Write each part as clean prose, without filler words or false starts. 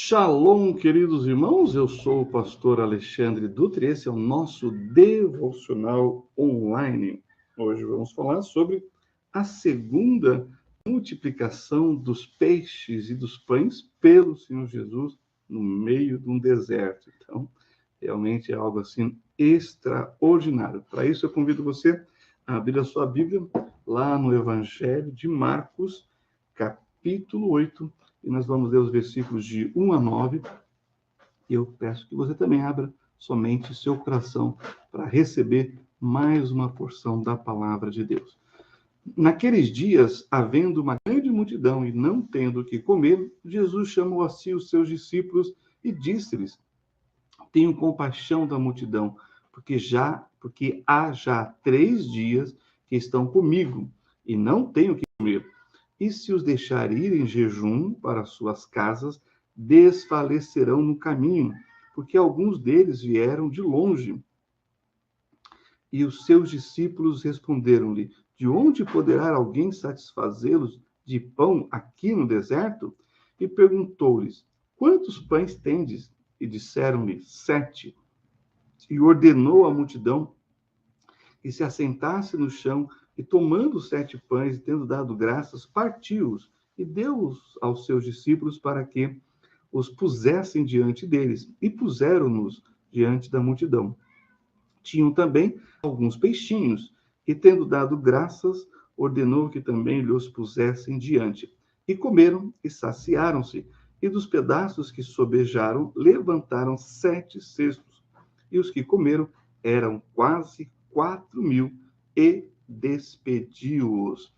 Shalom, queridos irmãos, eu sou o pastor Alexandre Dutra e esse é o nosso devocional online. Hoje vamos falar sobre a segunda multiplicação dos peixes e dos pães pelo Senhor Jesus no meio de um deserto. Então, realmente é algo assim extraordinário. Para isso, eu convido você a abrir a sua Bíblia lá no Evangelho de Marcos, capítulo 8, e nós vamos ler os versículos de 1 a 9. E eu peço que você também abra somente seu coração para receber mais uma porção da palavra de Deus. Naqueles dias, havendo uma grande multidão e não tendo o que comer, Jesus chamou a si os seus discípulos e disse-lhes: Tenho compaixão da multidão, porque há já 3 dias que estão comigo e não tenho o que comer. E se os deixar ir em jejum para suas casas, desfalecerão no caminho, porque alguns deles vieram de longe. E os seus discípulos responderam-lhe: De onde poderá alguém satisfazê-los de pão aqui no deserto? E perguntou-lhes: Quantos pães tendes? E disseram-lhe: 7. E ordenou à multidão que se assentasse no chão, e tomando os 7 pães, e tendo dado graças, partiu-os, e deu-os aos seus discípulos para que os pusessem diante deles, e puseram-nos diante da multidão. Tinham também alguns peixinhos, e tendo dado graças, ordenou que também lhes pusessem diante. E comeram e saciaram-se, e dos pedaços que sobejaram, levantaram 7 cestos. E os que comeram eram quase 4.000, e despediu-os.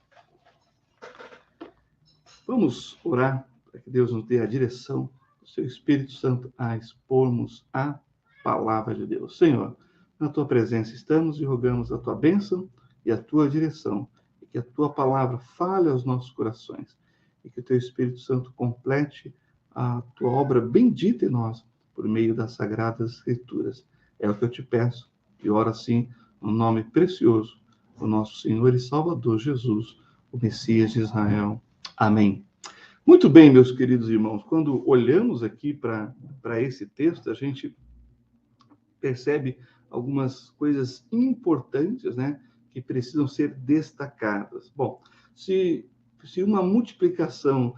Vamos orar para que Deus nos dê a direção do seu Espírito Santo a expormos a palavra de Deus. Senhor, na tua presença estamos e rogamos a tua bênção e a tua direção, e que a tua palavra fale aos nossos corações, e que o teu Espírito Santo complete a tua obra bendita em nós, por meio das sagradas escrituras. É o que eu te peço, e oro assim, no nome precioso do nosso Senhor e Salvador Jesus, o Messias de Israel. Amém. Muito bem, meus queridos irmãos, quando olhamos aqui para esse texto, a gente percebe algumas coisas importantes, né, que precisam ser destacadas. Bom, se uma multiplicação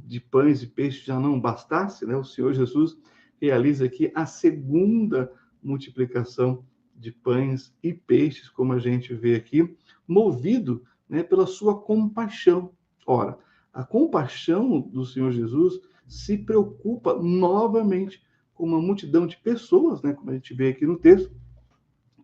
de pães e peixes já não bastasse, né, o Senhor Jesus realiza aqui a segunda multiplicação de pães e peixes, como a gente vê aqui, movido, né, pela sua compaixão. Ora, a compaixão do Senhor Jesus se preocupa novamente com uma multidão de pessoas, né, como a gente vê aqui no texto,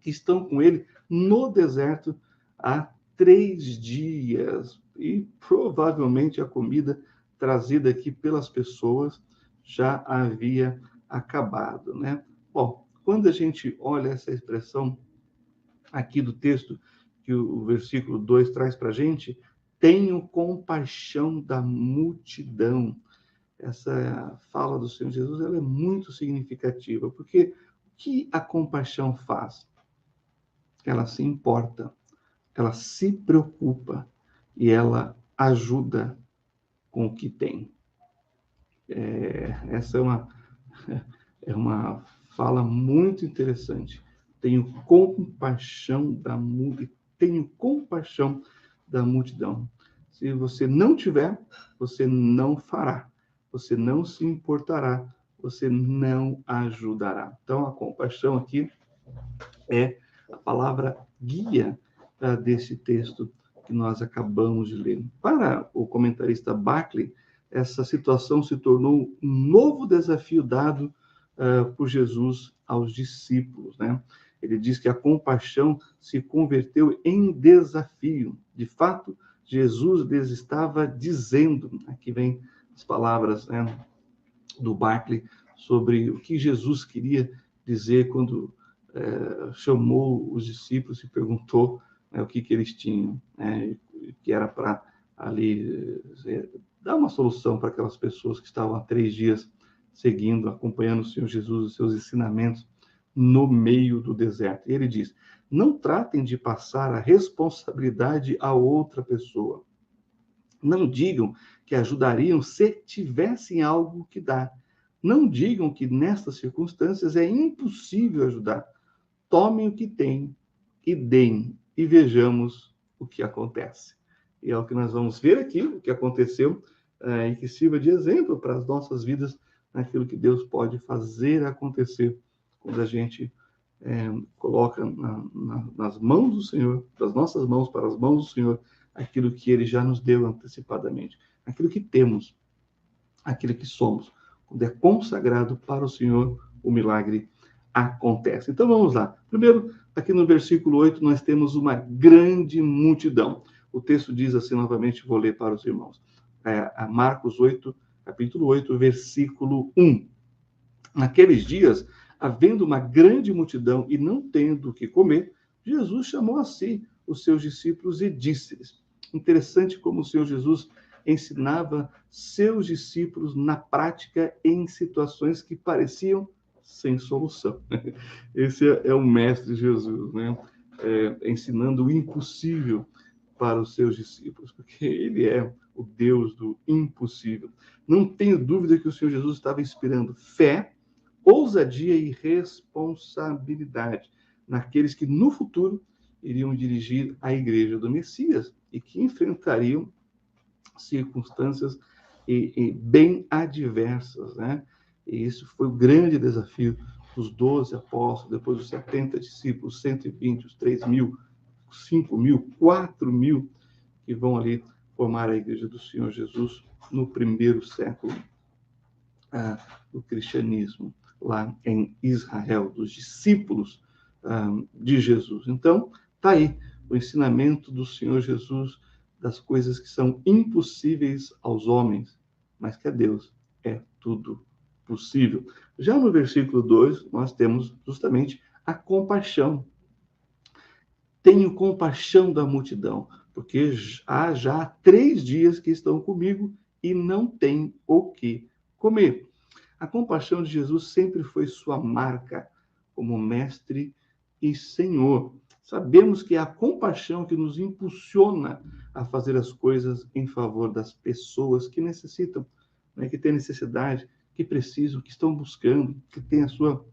que estão com ele no deserto há 3 dias. E provavelmente a comida trazida aqui pelas pessoas já havia acabado, né? Bom, quando a gente olha essa expressão aqui do texto, que o versículo 2 traz para a gente, tenho compaixão da multidão. Essa fala do Senhor Jesus, ela é muito significativa, porque o que a compaixão faz? Ela se importa, ela se preocupa e ela ajuda com o que tem. Essa é uma fala muito interessante. Tenho compaixão da multidão. Se você não tiver, você não fará. Você não se importará, você não ajudará. Então, a compaixão aqui é a palavra guia desse texto que nós acabamos de ler. Para o comentarista Barclay, essa situação se tornou um novo desafio dado por Jesus aos discípulos, né? Ele diz que a compaixão se converteu em desafio. De fato, Jesus lhes estava dizendo, aqui vem as palavras, né, do Barclay, sobre o que Jesus queria dizer quando chamou os discípulos e perguntou, né, o que eles tinham, né, que era para ali dar uma solução para aquelas pessoas que estavam há 3 dias seguindo, acompanhando o Senhor Jesus, os seus ensinamentos no meio do deserto. E ele diz: não tratem de passar a responsabilidade a outra pessoa. Não digam que ajudariam se tivessem algo que dar. Não digam que nestas circunstâncias é impossível ajudar. Tomem o que têm e deem, e vejamos o que acontece. E é o que nós vamos ver aqui, o que aconteceu, e que sirva de exemplo para as nossas vidas, naquilo que Deus pode fazer acontecer quando a gente coloca nas mãos do Senhor, das nossas mãos para as mãos do Senhor, aquilo que Ele já nos deu antecipadamente, aquilo que temos, aquilo que somos. Quando é consagrado para o Senhor, o milagre acontece. Então vamos lá. Primeiro, aqui no versículo 8, nós temos uma grande multidão. O texto diz assim novamente, vou ler para os irmãos. Marcos 8, capítulo 8, versículo 1. Naqueles dias, havendo uma grande multidão e não tendo o que comer, Jesus chamou a si os seus discípulos e disse-lhes. Interessante como o Senhor Jesus ensinava seus discípulos na prática em situações que pareciam sem solução. Esse é o mestre Jesus, né? Ensinando o impossível para os seus discípulos, porque ele é o Deus do impossível. Não tenho dúvida que o Senhor Jesus estava inspirando fé, ousadia e responsabilidade naqueles que no futuro iriam dirigir a igreja do Messias e que enfrentariam circunstâncias bem adversas, né? E isso foi o grande desafio dos 12 apóstolos, depois dos 70 discípulos, 120, os 3.000, 5.000, 4.000 que vão ali formar a igreja do Senhor Jesus no primeiro século do cristianismo, lá em Israel, dos discípulos de Jesus. Então, está aí o ensinamento do Senhor Jesus das coisas que são impossíveis aos homens, mas que a Deus é tudo possível. Já no versículo 2, nós temos justamente a compaixão. Tenho compaixão da multidão, porque há já 3 dias que estão comigo e não têm o que comer. A compaixão de Jesus sempre foi sua marca como mestre e Senhor. Sabemos que é a compaixão que nos impulsiona a fazer as coisas em favor das pessoas que necessitam, né, que têm necessidade, que precisam, que estão buscando, que têm a sua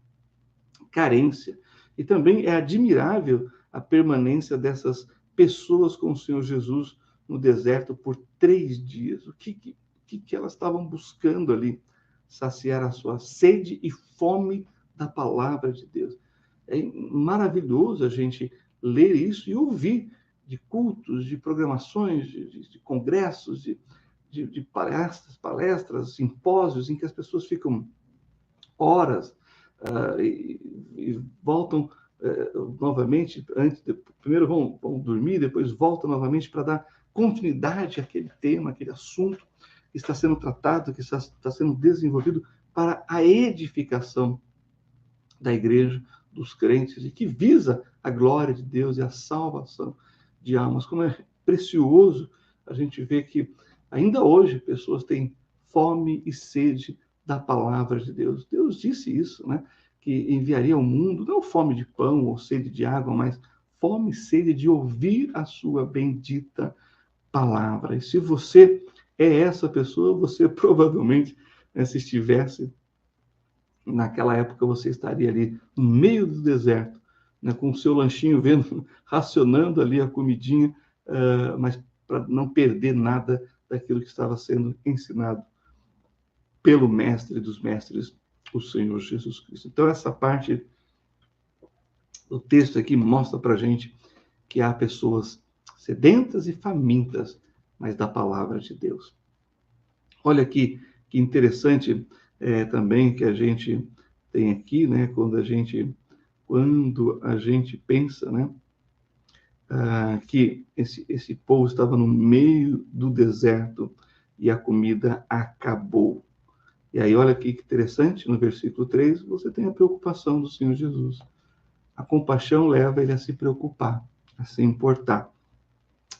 carência. E também é admirável a permanência dessas pessoas com o Senhor Jesus no deserto por 3 dias. O que elas estavam buscando ali? Saciar a sua sede e fome da palavra de Deus. É maravilhoso a gente ler isso e ouvir de cultos, de programações, de congressos, de palestras, simpósios, em que as pessoas ficam horas e voltam novamente, primeiro vão dormir, depois voltam novamente para dar continuidade àquele tema, àquele assunto que está sendo tratado, que está sendo desenvolvido para a edificação da igreja, dos crentes, e que visa a glória de Deus e a salvação de almas. Como é precioso a gente ver que ainda hoje pessoas têm fome e sede da palavra de Deus. Deus disse isso, né? Que enviaria ao mundo não fome de pão ou sede de água, mas fome e sede de ouvir a sua bendita palavra. E se você é essa pessoa, você provavelmente, né, se estivesse naquela época, você estaria ali no meio do deserto, né, com o seu lanchinho, vendo, racionando ali a comidinha, mas para não perder nada daquilo que estava sendo ensinado pelo mestre dos mestres, o Senhor Jesus Cristo. Então, essa parte do texto aqui mostra para a gente que há pessoas sedentas e famintas, mas da palavra de Deus. Olha aqui que interessante também que a gente tem aqui, né? Quando a gente pensa, né? Que esse povo estava no meio do deserto e a comida acabou. E aí, olha aqui que interessante, no versículo 3, você tem a preocupação do Senhor Jesus. A compaixão leva ele a se preocupar, a se importar.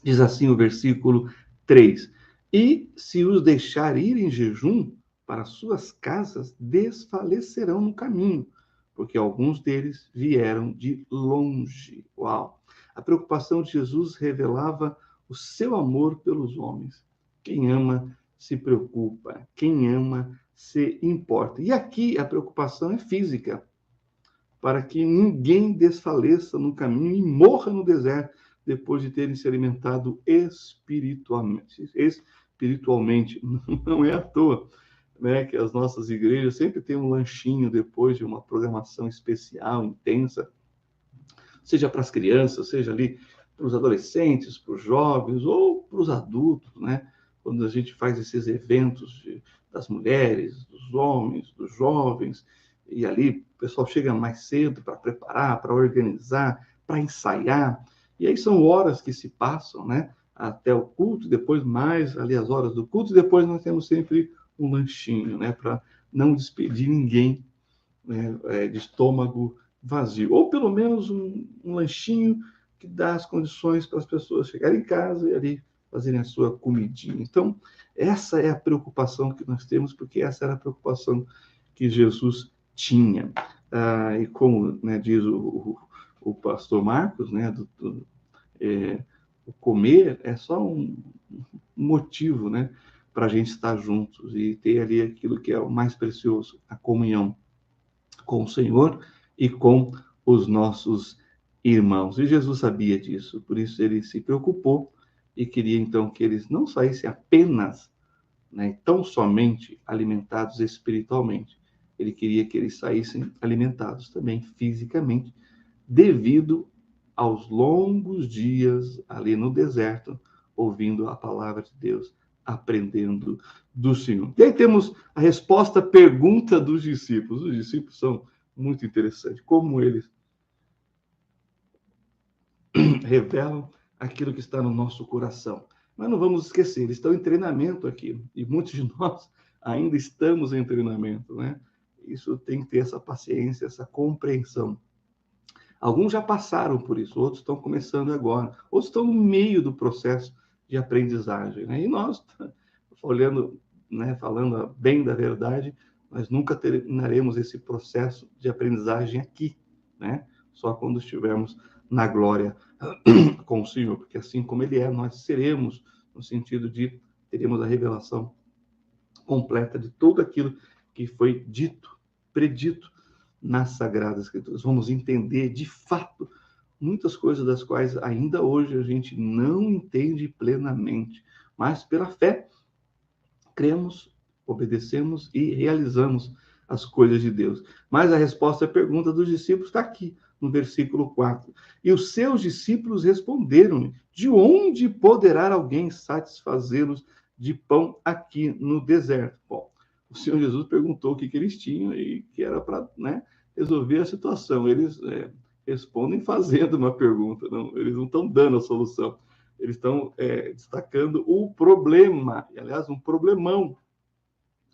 Diz assim o versículo 3: E se os deixar ir em jejum para suas casas, desfalecerão no caminho, porque alguns deles vieram de longe. Uau! A preocupação de Jesus revelava o seu amor pelos homens. Quem ama se preocupa, quem ama se importa. E aqui a preocupação é física, para que ninguém desfaleça no caminho e morra no deserto, depois de terem se alimentado espiritualmente. Espiritualmente, não é à toa, né, que as nossas igrejas sempre têm um lanchinho depois de uma programação especial, intensa, seja para as crianças, seja ali para os adolescentes, para os jovens ou para os adultos, né? Quando a gente faz esses eventos das mulheres, dos homens, dos jovens, e ali o pessoal chega mais cedo para preparar, para organizar, para ensaiar, e aí são horas que se passam, né? Até o culto, depois mais ali as horas do culto, e depois nós temos sempre um lanchinho, né? Para não despedir ninguém, né, de estômago vazio. Ou pelo menos um lanchinho que dá as condições para as pessoas chegarem em casa e ali fazerem a sua comidinha. Então, essa é a preocupação que nós temos, porque essa era a preocupação que Jesus tinha. E como, né, diz o pastor Marcos, né, o comer é só um motivo, né, para a gente estar juntos e ter ali aquilo que é o mais precioso, a comunhão com o Senhor e com os nossos irmãos. E Jesus sabia disso, por isso ele se preocupou e queria então que eles não saíssem apenas, né, tão somente alimentados espiritualmente. Ele queria que eles saíssem alimentados também fisicamente, devido aos longos dias ali no deserto, ouvindo a palavra de Deus, aprendendo do Senhor. E aí temos a resposta à pergunta dos discípulos. Os discípulos são muito interessantes, como eles revelam aquilo que está no nosso coração. Mas não vamos esquecer, eles estão em treinamento aqui, e muitos de nós ainda estamos em treinamento, né? Isso tem que ter essa paciência, essa compreensão. Alguns já passaram por isso, outros estão começando agora, outros estão no meio do processo de aprendizagem, né? E nós, olhando, né, falando bem da verdade, nós nunca terminaremos esse processo de aprendizagem aqui, né? Só quando estivermos na glória com o Senhor, porque assim como Ele é, nós seremos, no sentido de teremos a revelação completa de tudo aquilo que foi dito, predito nas Sagradas Escrituras. Vamos entender, de fato, muitas coisas das quais ainda hoje a gente não entende plenamente, mas pela fé cremos, obedecemos e realizamos as coisas de Deus. Mas a resposta à pergunta dos discípulos está aqui, no versículo 4. E os seus discípulos responderam-lhe: de onde poderá alguém satisfazê-los de pão aqui no deserto? Bom, o Senhor Jesus perguntou o que eles tinham e que era para, né, resolver a situação. Eles respondem fazendo uma pergunta, não, eles não estão dando a solução. Eles estão destacando o problema, e aliás, um problemão,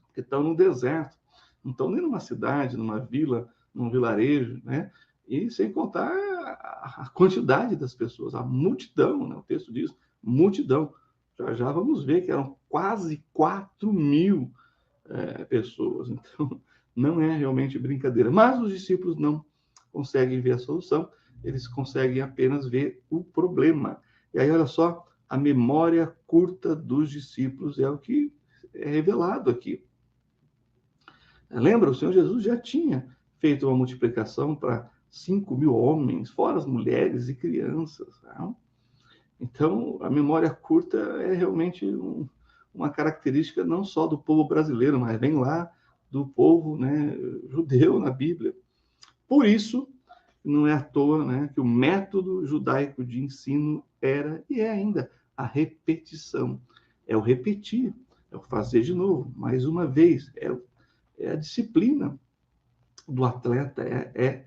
porque estão no deserto, não estão nem numa cidade, numa vila, num vilarejo, né? E sem contar a quantidade das pessoas, a multidão, né? O texto diz multidão. Já vamos ver que eram quase 4.000 pessoas, então não é realmente brincadeira. Mas os discípulos não conseguem ver a solução, eles conseguem apenas ver o problema. E aí, olha só, a memória curta dos discípulos é o que é revelado aqui. Lembra, o Senhor Jesus já tinha feito uma multiplicação para 5.000 homens, fora as mulheres e crianças. Tá? Então, a memória curta é realmente uma característica não só do povo brasileiro, mas vem lá do povo, né, judeu na Bíblia. Por isso, não é à toa, né, que o método judaico de ensino era e é ainda a repetição. É o repetir, é o fazer de novo, mais uma vez. É a disciplina do atleta, é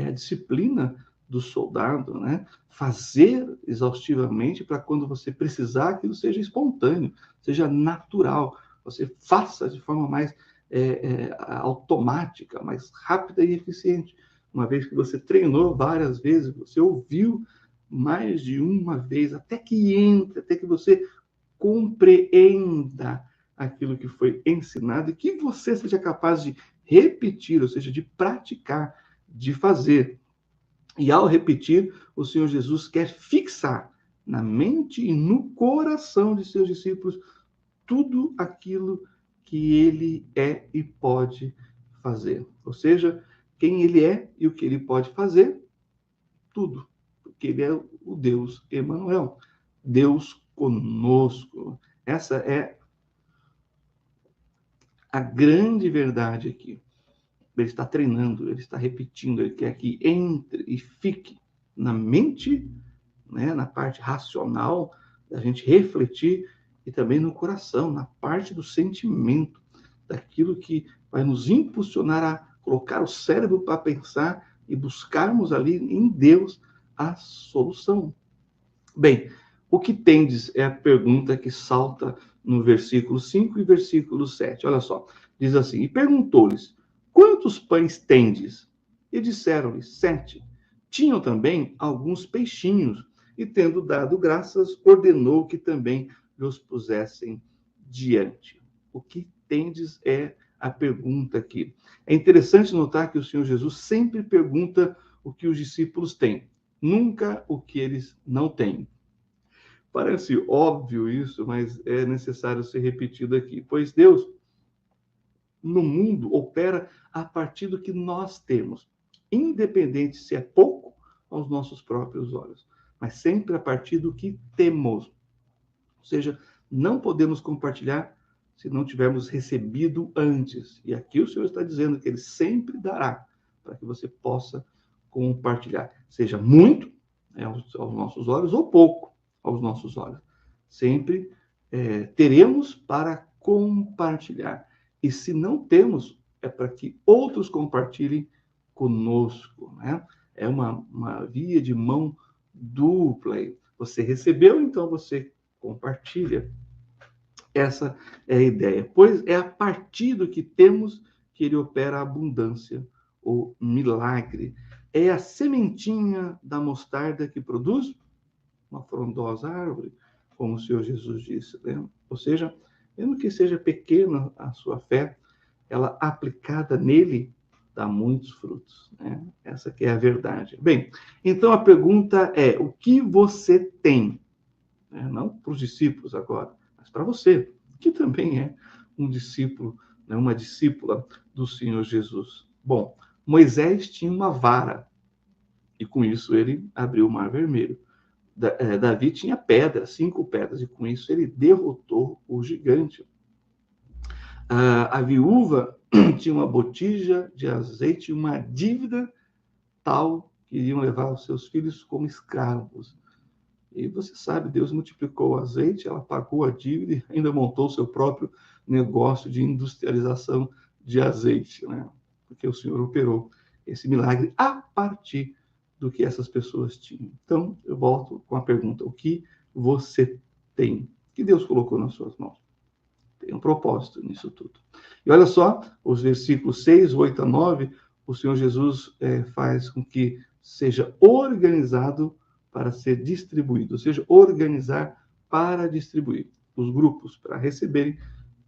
a disciplina do soldado, né? Fazer exaustivamente para quando você precisar, aquilo seja espontâneo, seja natural, você faça de forma mais automática, mais rápida e eficiente. Uma vez que você treinou várias vezes, você ouviu mais de uma vez, até que entre, até que você compreenda aquilo que foi ensinado e que você seja capaz de repetir, ou seja, de praticar, de fazer. E ao repetir, o Senhor Jesus quer fixar na mente e no coração de seus discípulos tudo aquilo que ele é e pode fazer. Ou seja, quem ele é e o que ele pode fazer, tudo. Porque ele é o Deus Emanuel, Deus conosco. Essa é a grande verdade aqui. Ele está treinando, ele está repetindo, ele quer que entre e fique na mente, né, na parte racional, da gente refletir, e também no coração, na parte do sentimento, daquilo que vai nos impulsionar a colocar o cérebro para pensar e buscarmos ali em Deus a solução. Bem, o que tendes é a pergunta que salta no versículo 5 e versículo 7. Olha só, diz assim: e perguntou-lhes, quantos pães tendes? E disseram-lhe, 7. Tinham também alguns peixinhos, e tendo dado graças, ordenou que também lhes pusessem diante. O que tendes é a pergunta aqui. É interessante notar que o Senhor Jesus sempre pergunta o que os discípulos têm, nunca o que eles não têm. Parece óbvio isso, mas é necessário ser repetido aqui, pois Deus, no mundo, opera a partir do que nós temos, independente se é pouco aos nossos próprios olhos, mas sempre a partir do que temos. Ou seja, não podemos compartilhar se não tivermos recebido antes. E aqui o Senhor está dizendo que Ele sempre dará para que você possa compartilhar, seja muito, né, aos nossos olhos, ou pouco aos nossos olhos. Sempre teremos para compartilhar. E se não temos, é para que outros compartilhem conosco, né? É uma via de mão dupla. Você recebeu, então você compartilha. Essa é a ideia. Pois é a partir do que temos que ele opera a abundância, o milagre. É a sementinha da mostarda que produz uma frondosa árvore, como o Senhor Jesus disse, né? Ou seja, mesmo que seja pequena a sua fé, ela aplicada nele dá muitos frutos, né? Essa que é a verdade. Bem, então a pergunta é, o que você tem? Não para os discípulos agora, mas para você, que também é um discípulo, né? Uma discípula do Senhor Jesus. Bom, Moisés tinha uma vara, e com isso ele abriu o Mar Vermelho. Davi tinha pedras, 5 pedras, e com isso ele derrotou o gigante. A viúva tinha uma botija de azeite e uma dívida tal que iriam levar os seus filhos como escravos. E você sabe, Deus multiplicou o azeite, ela pagou a dívida e ainda montou o seu próprio negócio de industrialização de azeite, né? Porque o Senhor operou esse milagre a partir do que essas pessoas tinham. Então, eu volto com a pergunta, o que você tem? O que Deus colocou nas suas mãos? Tem um propósito nisso tudo. E olha só, os versículos 6, 8 a 9, o Senhor Jesus faz com que seja organizado para ser distribuído, ou seja, organizar para distribuir os grupos para receberem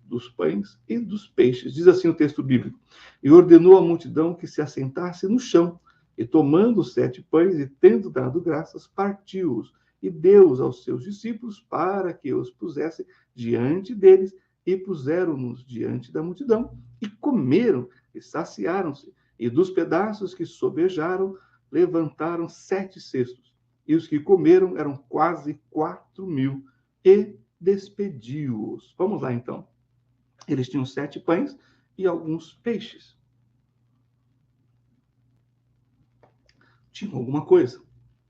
dos pães e dos peixes. Diz assim o texto bíblico: e ordenou à multidão que se assentasse no chão, e tomando os 7 pães e tendo dado graças, partiu-os e deu-os aos seus discípulos para que os pusessem diante deles, e puseram-nos diante da multidão, e comeram e saciaram-se, e dos pedaços que sobejaram, levantaram 7 cestos, e os que comeram eram quase 4.000, e despediu-os. Vamos lá, então. Eles tinham 7 pães e alguns peixes. Tinham alguma coisa.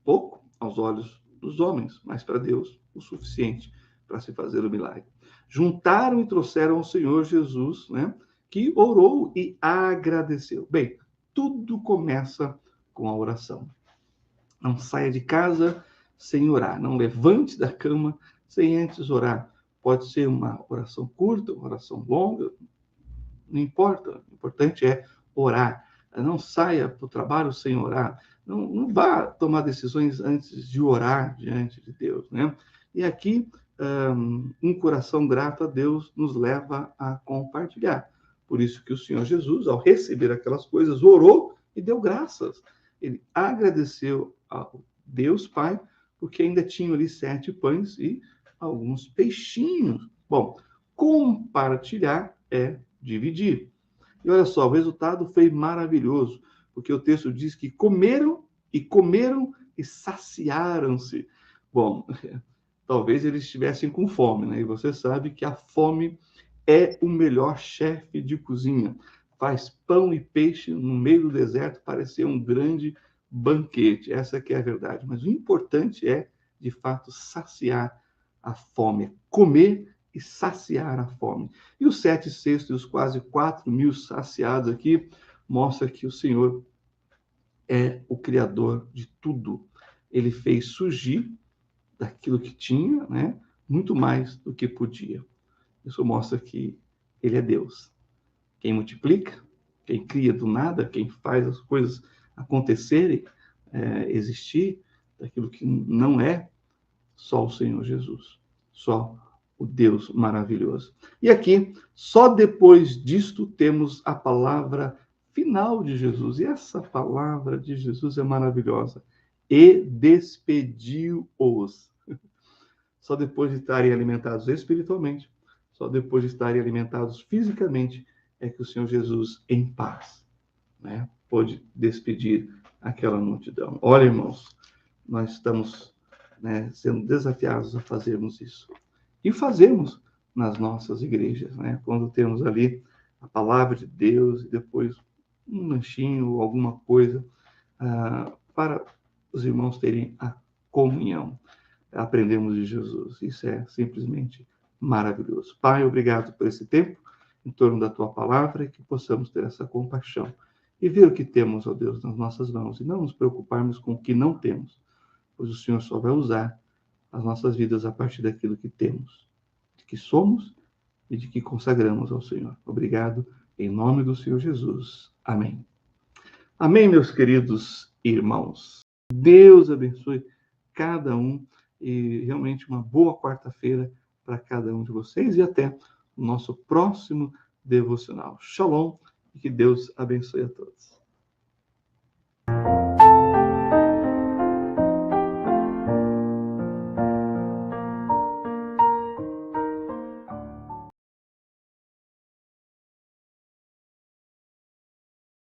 Pouco aos olhos dos homens, mas para Deus o suficiente para se fazer o milagre. Juntaram e trouxeram ao Senhor Jesus, né, que orou e agradeceu. Bem, tudo começa com a oração. Não saia de casa sem orar. Não levante da cama sem antes orar. Pode ser uma oração curta, uma oração longa, não importa. O importante é orar. Não saia para o trabalho sem orar. Não vá tomar decisões antes de orar diante de Deus, né? E aqui, um coração grato a Deus nos leva a compartilhar. Por isso que o Senhor Jesus, ao receber aquelas coisas, orou e deu graças. Ele agradeceu ao Deus Pai, porque ainda tinham ali 7 pães e alguns peixinhos. Bom, compartilhar é dividir. E olha só, o resultado foi maravilhoso, porque o texto diz que comeram e saciaram-se. Bom, talvez eles estivessem com fome, né? E você sabe que a fome é o melhor chefe de cozinha. Faz pão e peixe no meio do deserto parecer um grande banquete. Essa que é a verdade. Mas o importante é, de fato, saciar a fome, comer e saciar a fome. E os 7 cestos e os quase 4.000 saciados aqui mostra que o Senhor é o Criador de tudo. Ele fez surgir daquilo que tinha, né, muito mais do que podia. Isso mostra que ele é Deus. Quem multiplica, quem cria do nada, quem faz as coisas acontecerem, existir, daquilo que não é, só o Senhor Jesus. Só o Deus maravilhoso. E aqui, só depois disto, temos a palavra final de Jesus. E essa palavra de Jesus é maravilhosa. E despediu-os. Só depois de estarem alimentados espiritualmente, só depois de estarem alimentados fisicamente, é que o Senhor Jesus, em paz, né, pôde despedir aquela multidão. Olha, irmãos, nós estamos, né, sendo desafiados a fazermos isso. E fazemos nas nossas igrejas, né? Quando temos ali a palavra de Deus e depois um lanchinho, alguma coisa, para os irmãos terem a comunhão. Aprendemos de Jesus. Isso é simplesmente maravilhoso. Pai, obrigado por esse tempo em torno da tua palavra e que possamos ter essa compaixão e ver o que temos, ó Deus, nas nossas mãos e não nos preocuparmos com o que não temos, pois o Senhor só vai usar as nossas vidas a partir daquilo que temos, de que somos e de que consagramos ao Senhor. Obrigado, em nome do Senhor Jesus. Amém. Amém, meus queridos irmãos. Deus abençoe cada um e realmente uma boa quarta-feira para cada um de vocês e até o nosso próximo devocional. Shalom e que Deus abençoe a todos.